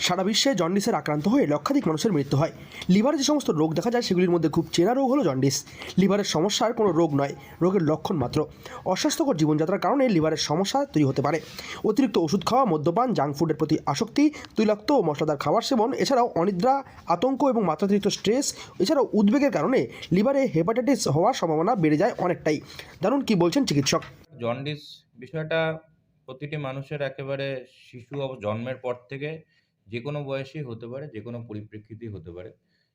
সারা বিশ্বে জন্ডিসের আক্রান্ত হয়ে লক্ষাধিক মানুষের মৃত্যু হয়। লিভারে যে সমস্ত রোগ দেখা যায় সেগুলির মধ্যে খুব চেনা রোগ হলো জন্ডিস। লিভারের সমস্যার কোনো রোগ নয়, রোগের লক্ষণ মাত্র। অস্বাস্থ্যকর জীবনযাত্রার কারণে লিভারের সমস্যা তৈরি হতে পারে। অতিরিক্ত ওষুধ খাওয়া, মদ্যপান, জাঙ্ক ফুডের প্রতি আসক্তি, তৈলাক্ত ও মশলাদার খাবার সেবন, এছাড়াও অনিদ্রা, আতঙ্ক এবং মাত্রাতিরিক্ত স্ট্রেস, এছাড়াও উদ্বেগের কারণে লিভারে হেপাটাইটিস হওয়ার সম্ভাবনা বেড়ে যায় অনেকটাই। জানুন কি বলছেন চিকিৎসক। জন্ডিস বিষয়টা প্রতিটি মানুষের একেবারে শিশু জন্মের পর থেকে যে কোনো বয়সেই হতে পারে, যে কোনো পরিপ্রেক্ষিতেই হতে পারে।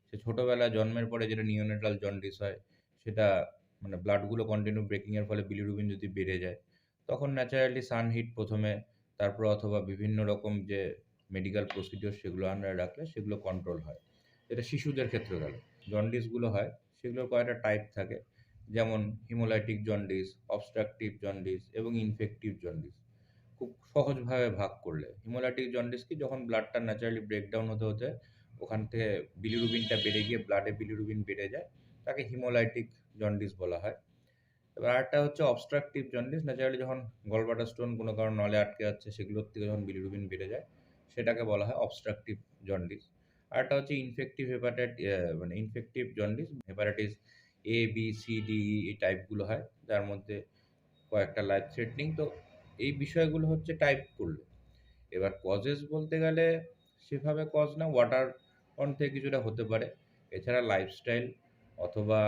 সে ছোটোবেলায় জন্মের পরে যেটা নিওনেটাল জন্ডিস হয়, সেটা মানে ব্লাডগুলো কন্টিনিউ ব্রেকিংয়ের ফলে বিলিরুবিন যদি বেড়ে যায়, তখন ন্যাচারালি সানহিট প্রথমে, তারপর অথবা বিভিন্ন রকম যে মেডিকেল প্রসিডিওর সেগুলো আন্ডারে রাখলে সেগুলো কন্ট্রোল হয়। এটা শিশুদের ক্ষেত্রে গেল। জন্ডিসগুলো হয়, সেগুলোর কয়েকটা টাইপ থাকে। যেমন হিমোলাইটিক জন্ডিস, অবস্ট্রাকটিভ জন্ডিস এবং ইনফেক্টিভ জন্ডিস। খুব সহজভাবে ভাগ করলে হিমোলাইটিক জন্ডিস কি, যখন ব্লাডটা ন্যাচারালি ব্রেকডাউন হতে হতে ওখান থেকে বিলিরুবিনটা বেড়ে গিয়ে ব্লাডে বিলিরুবিন বেড়ে যায়, তাকে হিমোলাইটিক জন্ডিস বলা হয়। এবার আরেকটা হচ্ছে অবস্ট্রাকটিভ জন্ডিস, ন্যাচারালি যখন গলব্লাডার স্টোন কোনো কারণে নলে আটকে যাচ্ছে, সেগুলোর থেকে যখন বিলিরুবিন বেড়ে যায়, সেটাকে বলা হয় অবস্ট্রাকটিভ জন্ডিস। আরেকটা হচ্ছে ইনফেক্টিভ মানে infective jaundice, hepatitis A B C D E এই টাইপগুলো হয়, যার মধ্যে কয়েকটা লাইফ থ্রেটনিং। তো এই বিষয়গুলো হচ্ছে টাইপ করলে। এবার কজেস বলতে গেলে সেভাবে কজ না, ওয়াটার অন থেকে কিছুটা হতে পারে। এছাড়া লাইফস্টাইল অথবা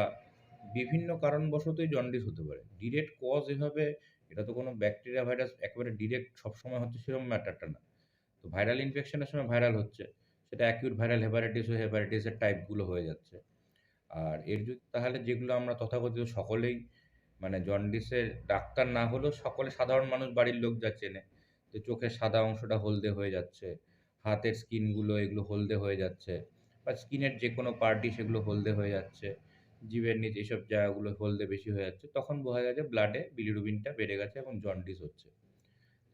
বিভিন্ন কারণবশতই জন্ডিস হতে পারে। ডিরেক্ট কজ এভাবে, এটা তো কোনো ব্যাকটেরিয়া ভাইরাস একেবারে ডিরেক্ট সবসময় হচ্ছে সেরকম ম্যাটারটা না। তো ভাইরাল ইনফেকশনের সময় ভাইরাল হচ্ছে, সেটা অ্যাকিউট ভাইরাল হেপাটাইটিস হয়ে হেপাটাইটিসের টাইপগুলো হয়ে যাচ্ছে। আর এর যদি তাহলে যেগুলো আমরা তথাকথিত সকলেই মানে জন্ডিসের ডাক্তার না হলেও সকলে সাধারণ মানুষ বাড়ির লোক যা চেনে, যে চোখের সাদা অংশটা হলদে হয়ে যাচ্ছে, হাতের স্কিনগুলো এগুলো হলদে হয়ে যাচ্ছে, বা স্কিনের যে কোনো পার্টই সেগুলো হলদে হয়ে যাচ্ছে, জিভের নিচ এইসব জায়গাগুলো হলদে বেশি হয়ে যাচ্ছে, তখন বোঝা যায় যে ব্লাডে বিলিরুবিনটা বেড়ে গেছে এবং জন্ডিস হচ্ছে।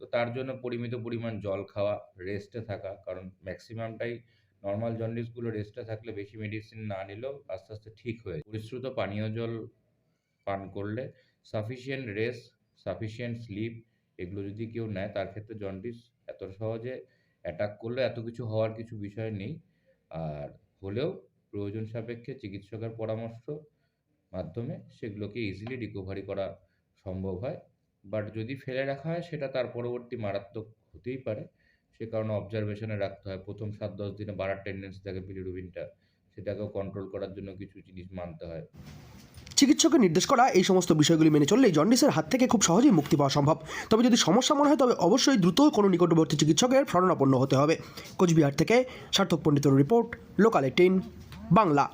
তো তার জন্য পরিমিত পরিমাণ জল খাওয়া, রেস্টে থাকা, কারণ ম্যাক্সিমামটাই নর্মাল জন্ডিসগুলো রেস্টে থাকলে বেশি মেডিসিন না নিলেও আস্তে আস্তে ঠিক হয়ে যায়। পরিশ্রুত পানীয় জল পান করলে, সাফিসিয়েন্ট রেস্ট, সাফিসিয়েন্ট স্লিপ এগুলো যদি কেউ নেয়, তার ক্ষেত্রে জন্ডিস এত সহজে অ্যাটাক করলে এত কিছু হওয়ার কিছু বিষয় নেই। আর হলেও প্রয়োজন সাপেক্ষে চিকিৎসকের পরামর্শ মাধ্যমে সেগুলোকে ইজিলি রিকভারি করা সম্ভব হয়। বাট যদি ফেলে রাখা হয়, সেটা তার পরবর্তী মারাত্মক হতেই পারে। সে কারণে অবজারভেশনে রাখতে হয়। প্রথম ৭-১০ দিনে বাড়ার টেন্ডেন্সি থাকে বিলিরুবিনটা, সেটাকেও কন্ট্রোল করার জন্য কিছু জিনিস মানতে হয়। চিকিৎসকের নির্দেশ করা এই সমস্ত বিষয়গুলি মেনে চললেই জন্ডিসের হাত থেকে খুব সহজেই মুক্তি পাওয়া সম্ভব। তবে যদি সমস্যা মনে হয় তবে অবশ্যই দ্রুত কোনো নিকটবর্তী চিকিৎসকের শরণাপন্ন হতে হবে। কোচবিহার থেকে সার্থক পণ্ডিতের রিপোর্ট, লোকাল 18 বাংলা।